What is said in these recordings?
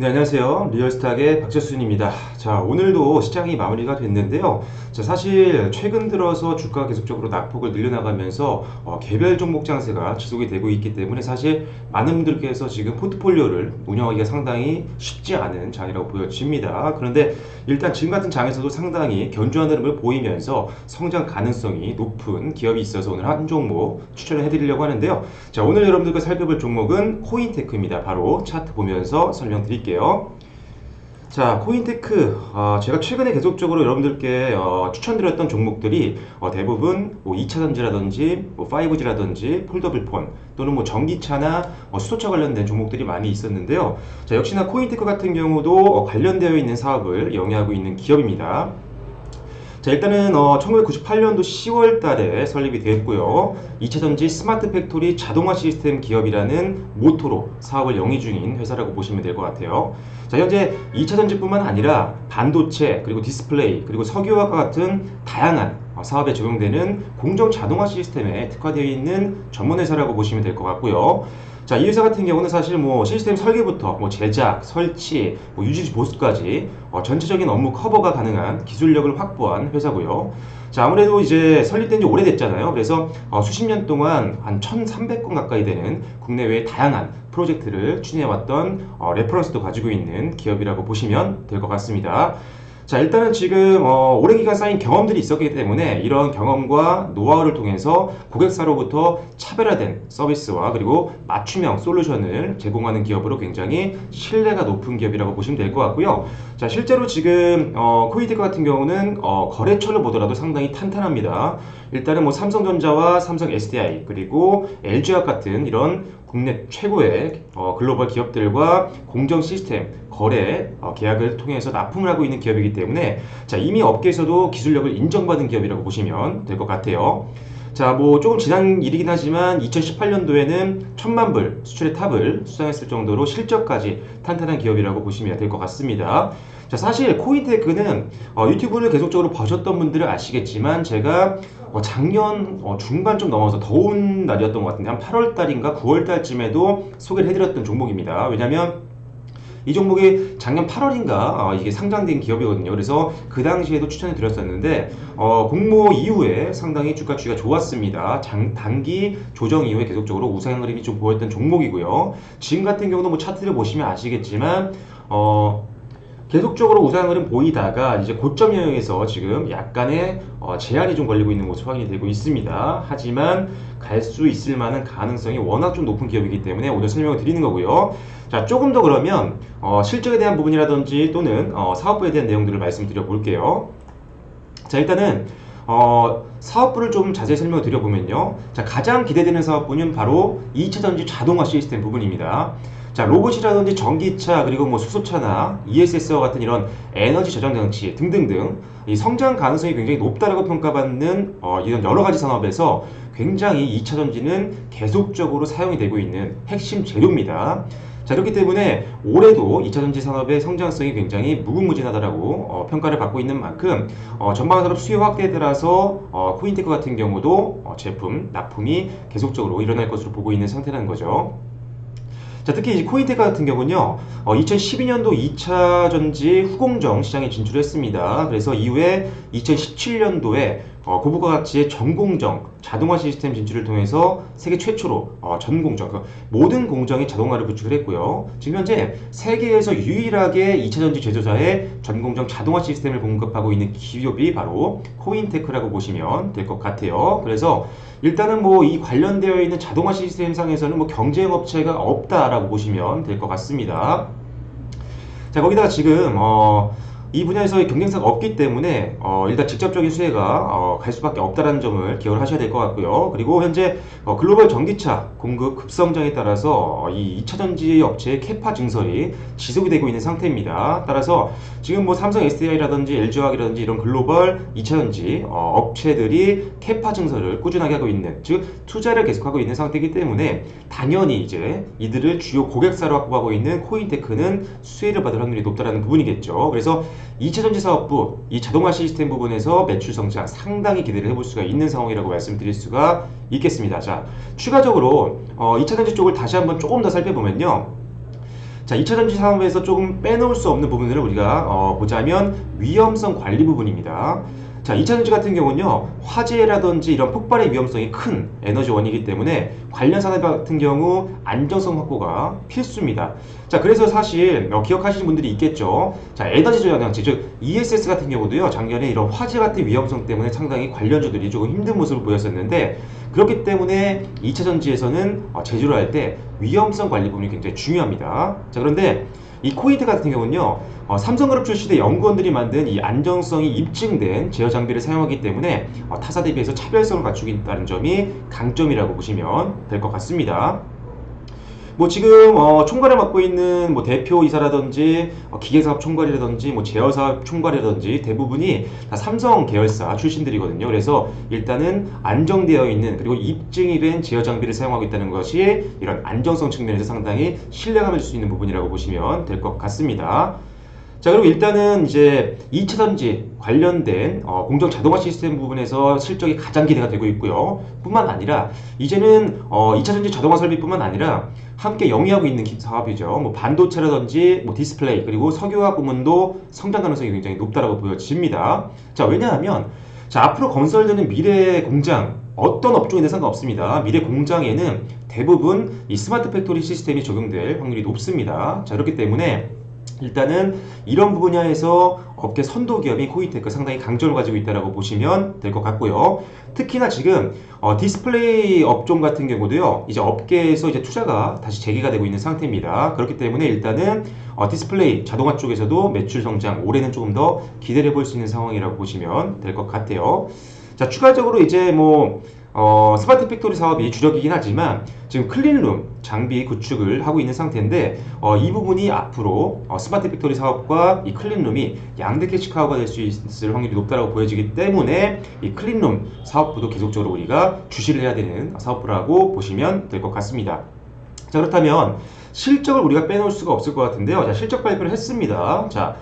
네, 안녕하세요. 리얼스탁의 박재순입니다. 자, 오늘도 시장이 마무리가 됐는데요. 자, 사실 최근 들어서 주가가 계속적으로 낙폭을 늘려나가면서 개별 종목 장세가 지속이 되고 있기 때문에 사실 많은 분들께서 지금 포트폴리오를 운영하기가 상당히 쉽지 않은 장이라고 보여집니다. 그런데 일단 지금 같은 장에서도 상당히 견조한 흐름을 보이면서 성장 가능성이 높은 기업이 있어서 오늘 한 종목 추천을 해드리려고 하는데요. 자, 오늘 여러분들과 살펴볼 종목은 코인테크입니다. 바로 차트 보면서 설명드릴게요. 자, 코인테크, 제가 최근에 계속적으로 여러분들께 추천드렸던 종목들이 대부분 뭐 2차전지라든지 뭐 5G라든지 폴더블폰 또는 뭐 전기차나 수소차 관련된 종목들이 많이 있었는데요. 자, 역시나 코인테크 같은 경우도 관련되어 있는 사업을 영위하고 있는 기업입니다. 자, 일단은 1998년도 10월 달에 설립이 됐고요. 2차전지 스마트 팩토리 자동화 시스템 기업이라는 모토로 사업을 영위 중인 회사라고 보시면 될 것 같아요. 자, 현재 2차전지뿐만 아니라 반도체, 그리고 디스플레이, 그리고 석유화과 같은 다양한 사업에 적용되는 공정 자동화 시스템에 특화되어 있는 전문 회사라고 보시면 될 것 같고요. 자, 이 회사 같은 경우는 사실 뭐 시스템 설계부터 뭐 제작, 설치, 뭐 유지 보수까지 전체적인 업무 커버가 가능한 기술력을 확보한 회사고요. 자, 아무래도 이제 설립된 지 오래됐잖아요. 그래서 수십 년 동안 한 1,300건 가까이 되는 국내외의 다양한 프로젝트를 추진해왔던 레퍼런스도 가지고 있는 기업이라고 보시면 될 것 같습니다. 자, 일단은 지금 오랜 기간 쌓인 경험들이 있었기 때문에 이런 경험과 노하우를 통해서 고객사로부터 차별화된 서비스와 그리고 맞춤형 솔루션을 제공하는 기업으로 굉장히 신뢰가 높은 기업이라고 보시면 될 것 같고요. 자, 실제로 지금 코이테크 같은 경우는 거래처를 보더라도 상당히 탄탄합니다. 일단은 뭐 삼성전자와 삼성 SDI 그리고 LG화학 같은 이런 국내 최고의 글로벌 기업들과 공정 시스템 거래 계약을 통해서 납품을 하고 있는 기업이기 때문에 자, 이미 업계에서도 기술력을 인정받은 기업이라고 보시면 될 것 같아요. 자, 뭐 조금 지난 일이긴 하지만 2018년도에는 1,000만 불 수출의 탑을 수상했을 정도로 실적까지 탄탄한 기업이라고 보시면 될 것 같습니다. 자, 사실 코인테크는 유튜브를 계속적으로 보셨던 분들은 아시겠지만 제가 작년 중반 좀 넘어서 더운 날이었던 것 같은데 한 8월 달인가 9월 달쯤에도 소개를 해드렸던 종목입니다. 왜냐면 이 종목이 작년 8월인가 이게 상장된 기업이거든요. 그래서 그 당시에도 추천해 드렸었는데 공모 이후에 상당히 주가 추이가 좋았습니다. 단기 조정 이후에 계속적으로 우상 흐름이 좀 보였던 종목이고요. 지금 같은 경우도 뭐 차트를 보시면 아시겠지만 계속적으로 우상흐름 보이다가 이제 고점 영역에서 지금 약간의 제한이 좀 걸리고 있는 모습 확인이 되고 있습니다. 하지만 갈 수 있을 만한 가능성이 워낙 좀 높은 기업이기 때문에 오늘 설명을 드리는 거고요. 자, 조금 더 그러면 실적에 대한 부분이라든지 또는 사업부에 대한 내용들을 말씀드려 볼게요. 자, 일단은 사업부를 좀 자세히 설명을 드려보면요. 자, 가장 기대되는 사업부는 바로 2차전지 자동화 시스템 부분입니다. 자, 로봇이라든지 전기차 그리고 뭐 수소차나 ESS와 같은 이런 에너지 저장 장치 등등등 이 성장 가능성이 굉장히 높다라고 평가받는 이런 여러 가지 산업에서 굉장히 2차전지는 계속적으로 사용이 되고 있는 핵심 재료입니다. 자, 그렇기 때문에 올해도 2차전지 산업의 성장성이 굉장히 무궁무진하다라고 평가를 받고 있는 만큼 전방 산업 수요 확대에 따라서 코인테크 같은 경우도 제품 납품이 계속적으로 일어날 것으로 보고 있는 상태라는 거죠. 자, 특히 이 코인테크 같은 경우는요, 2012년도 2차전지 후공정 시장에 진출했습니다. 그래서 이후에 2017년도에 고부가 가치의 전공정 자동화 시스템 진출을 통해서 세계 최초로 전공정, 모든 공정에 자동화를 구축을 했고요. 지금 현재 세계에서 유일하게 2차전지 제조사에 전공정 자동화 시스템을 공급하고 있는 기업이 바로 코인테크라고 보시면 될 것 같아요. 그래서 일단은 뭐 이 관련되어 있는 자동화 시스템 상에서는 뭐 경쟁 업체가 없다라고 보시면 될 것 같습니다. 자, 거기다가 지금 이 분야에서의 경쟁사가 없기 때문에 일단 직접적인 수혜가 갈 수밖에 없다는 점을 기억을 하셔야 될 것 같고요. 그리고 현재 글로벌 전기차 공급 급성장에 따라서 이 2차전지 업체의 캐파 증설이 지속이 되고 있는 상태입니다. 따라서 지금 뭐 삼성 SDI라든지 LG화학이라든지 이런 글로벌 2차전지 업체들이 캐파 증설을 꾸준하게 하고 있는, 즉 투자를 계속하고 있는 상태이기 때문에 당연히 이제 이들을 주요 고객사로 확보하고 있는 코인테크는 수혜를 받을 확률이 높다는 부분이겠죠. 그래서 2차전지 사업부, 이 자동화 시스템 부분에서 매출 성장 상당히 기대를 해볼 수가 있는 상황이라고 말씀드릴 수가 있겠습니다. 자, 추가적으로 2차전지 쪽을 다시 한번 조금 더 살펴보면요. 자, 2차 전지 사업에서 조금 빼놓을 수 없는 부분들을 우리가 보자면 위험성 관리 부분입니다. 자, 2차 전지 같은 경우는요, 화재라든지 이런 폭발의 위험성이 큰 에너지원이기 때문에 관련 산업 같은 경우 안정성 확보가 필수입니다. 자, 그래서 사실 기억하시는 분들이 있겠죠. 자, 에너지 저장장치, 즉 ESS 같은 경우도요, 작년에 이런 화재 같은 위험성 때문에 상당히 관련주들이 조금 힘든 모습을 보였었는데, 그렇기 때문에 2차 전지에서는 제조를 할 때 위험성 관리 부분이 굉장히 중요합니다. 자, 그런데 이 코이트 같은 경우는요, 삼성그룹 출시대 연구원들이 만든 이 안정성이 입증된 제어 장비를 사용하기 때문에 타사 대비해서 차별성을 갖추고 있다는 점이 강점이라고 보시면 될 것 같습니다. 뭐 지금 총괄을 맡고 있는 뭐 대표이사라든지 기계사업 총괄이라든지 뭐 제어사업 총괄이라든지 대부분이 다 삼성 계열사 출신들이거든요. 그래서 일단은 안정되어 있는 그리고 입증이 된 제어 장비를 사용하고 있다는 것이 이런 안정성 측면에서 상당히 신뢰감을 줄 수 있는 부분이라고 보시면 될 것 같습니다. 자, 그리고 일단은 이제 2차 전지 관련된 공정 자동화 시스템 부분에서 실적이 가장 기대가 되고 있고요. 뿐만 아니라 이제는 2차 전지 자동화 설비뿐만 아니라 함께 영위하고 있는 사업이죠. 뭐 반도체라든지 뭐 디스플레이 그리고 석유화학 부문도 성장 가능성이 굉장히 높다라고 보여집니다. 자, 왜냐하면 자, 앞으로 건설되는 미래 공장 어떤 업종이든 상관없습니다. 미래 공장에는 대부분 이 스마트 팩토리 시스템이 적용될 확률이 높습니다. 자, 그렇기 때문에 일단은 이런 분야에서 업계 선도 기업인 코이테크 상당히 강점을 가지고 있다고 보시면 될 것 같고요. 특히나 지금 디스플레이 업종 같은 경우도요, 이제 업계에서 이제 투자가 다시 재개가 되고 있는 상태입니다. 그렇기 때문에 일단은 디스플레이 자동화 쪽에서도 매출 성장 올해는 조금 더 기대해 볼 수 있는 상황이라고 보시면 될 것 같아요. 자, 추가적으로 이제 뭐 스마트 팩토리 사업이 주력이긴 하지만 지금 클린룸 장비 구축을 하고 있는 상태인데 이 부분이 앞으로 스마트 팩토리 사업과 이 클린룸이 양대 캐시카우가 될 수 있을 확률이 높다고 보여지기 때문에 이 클린룸 사업부도 계속적으로 우리가 주시를 해야 되는 사업부라고 보시면 될 것 같습니다. 자, 그렇다면 실적을 우리가 빼놓을 수가 없을 것 같은데요. 자, 실적 발표를 했습니다. 자,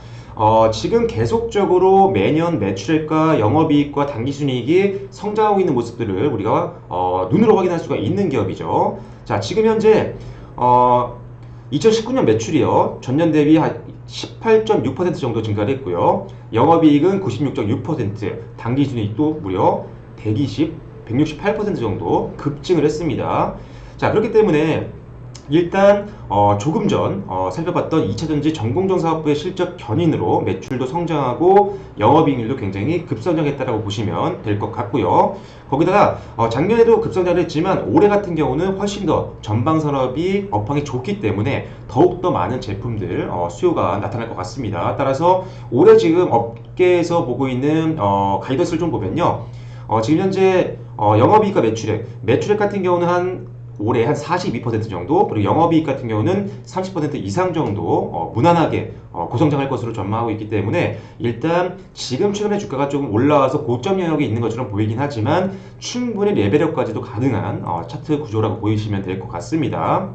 지금 계속적으로 매년 매출액과 영업이익과 당기순이익이 성장하고 있는 모습들을 우리가 눈으로 확인할 수가 있는 기업이죠. 자, 지금 현재 2019년 매출이요, 전년 대비 한 18.6% 정도 증가를 했고요. 영업이익은 96.6%, 당기순이익도 무려 168% 정도 급증을 했습니다. 자, 그렇기 때문에 일단 조금 전 살펴봤던 2차전지 전공정 사업부의 실적 견인으로 매출도 성장하고 영업이익률도 굉장히 급성장했다고 보시면 될 것 같고요. 거기다가 작년에도 급성장을 했지만 올해 같은 경우는 훨씬 더 전방 산업이 업황이 좋기 때문에 더욱더 많은 제품들 수요가 나타날 것 같습니다. 따라서 올해 지금 업계에서 보고 있는 가이던스를 좀 보면요, 지금 현재 영업이익과 매출액 같은 경우는 올해 한 42% 정도, 그리고 영업이익 같은 경우는 30% 이상 정도 무난하게 고성장할 것으로 전망하고 있기 때문에 일단 지금 최근에 주가가 조금 올라와서 고점 영역에 있는 것처럼 보이긴 하지만 충분히 레벨업까지도 가능한 차트 구조라고 보이시면 될 것 같습니다.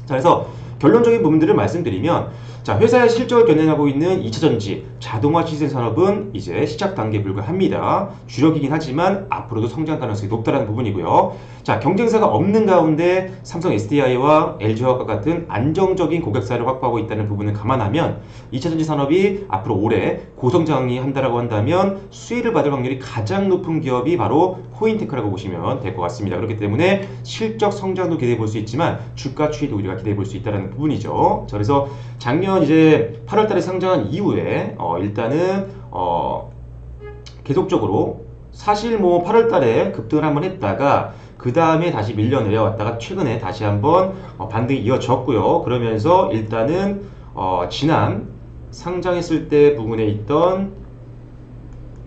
자, 그래서 결론적인 부분들을 말씀드리면, 자, 회사의 실적을 견인하고 있는 2차전지 자동화 시스템 산업은 이제 시작 단계에 불과합니다. 주력이긴 하지만 앞으로도 성장 가능성이 높다는 부분이고요. 자, 경쟁사가 없는 가운데 삼성 SDI와 LG화학과 같은 안정적인 고객사를 확보하고 있다는 부분을 감안하면 2차전지 산업이 앞으로 올해 고성장이 한다라고 한다면 수혜를 받을 확률이 가장 높은 기업이 바로 코인테크라고 보시면 될 것 같습니다. 그렇기 때문에 실적 성장도 기대해 볼 수 있지만 주가 추이도 우리가 기대해 볼 수 있다는 부분이죠. 자, 그래서 작년 이제 8월 달에 상장한 이후에 일단은 계속적으로 사실 뭐 8월 달에 급등을 한번 했다가 그 다음에 다시 밀려 내려왔다가 최근에 다시 한번 반등이 이어졌고요. 그러면서 일단은 지난 상장했을 때 부근에 있던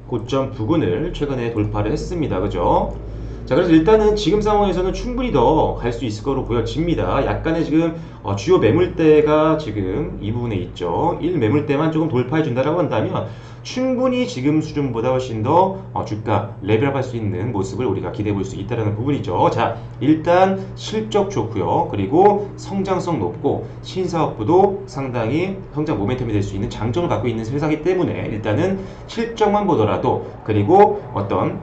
고점 부근을 최근에 돌파를 했습니다. 그죠? 자, 그래서 일단은 지금 상황에서는 충분히 더 갈 수 있을 거로 보여집니다. 약간의 지금 주요 매물대가 지금 이 부분에 있죠. 1 매물대만 조금 돌파해 준다라고 한다면 충분히 지금 수준보다 훨씬 더 주가 레벨업할 수 있는 모습을 우리가 기대해 볼 수 있다는 부분이죠. 자, 일단 실적 좋고요. 그리고 성장성 높고 신사업부도 상당히 성장 모멘텀이 될 수 있는 장점을 갖고 있는 회사이기 때문에 일단은 실적만 보더라도, 그리고 어떤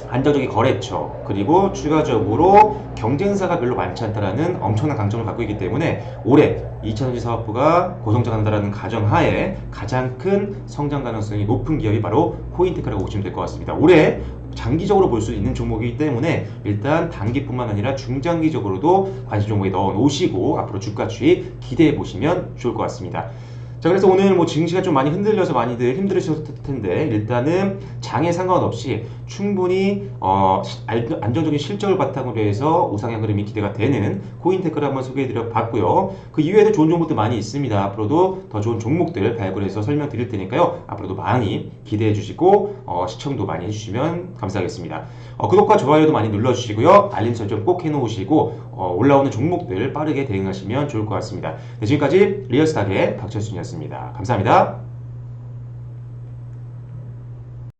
안정적인 거래처, 그리고 추가적으로 경쟁사가 별로 많지 않다라는 엄청난 강점을 갖고 있기 때문에 올해 2차전지 사업부가 고성장한다라는 가정하에 가장 큰 성장 가능성이 높은 기업이 바로 코인테크라고 보시면 될 것 같습니다. 올해 장기적으로 볼 수 있는 종목이기 때문에 일단 단기뿐만 아니라 중장기적으로도 관심 종목에 넣어 놓으시고 앞으로 주가 추이 기대해 보시면 좋을 것 같습니다. 자, 그래서 오늘 뭐 증시가 좀 많이 흔들려서 많이들 힘들으셨을 텐데 일단은 장에 상관없이 충분히 안정적인 실적을 바탕으로 해서 우상향 흐름이 기대가 되는 코인테크를 한번 소개해드려 봤고요. 그 이외에도 좋은 종목들 많이 있습니다. 앞으로도 더 좋은 종목들 발굴해서 설명드릴 테니까요. 앞으로도 많이 기대해 주시고 시청도 많이 해주시면 감사하겠습니다. 구독과 좋아요도 많이 눌러주시고요. 알림 설정 꼭 해놓으시고 올라오는 종목들 빠르게 대응하시면 좋을 것 같습니다. 네, 지금까지 리얼스탁의 박철순이었습니다. 감사합니다.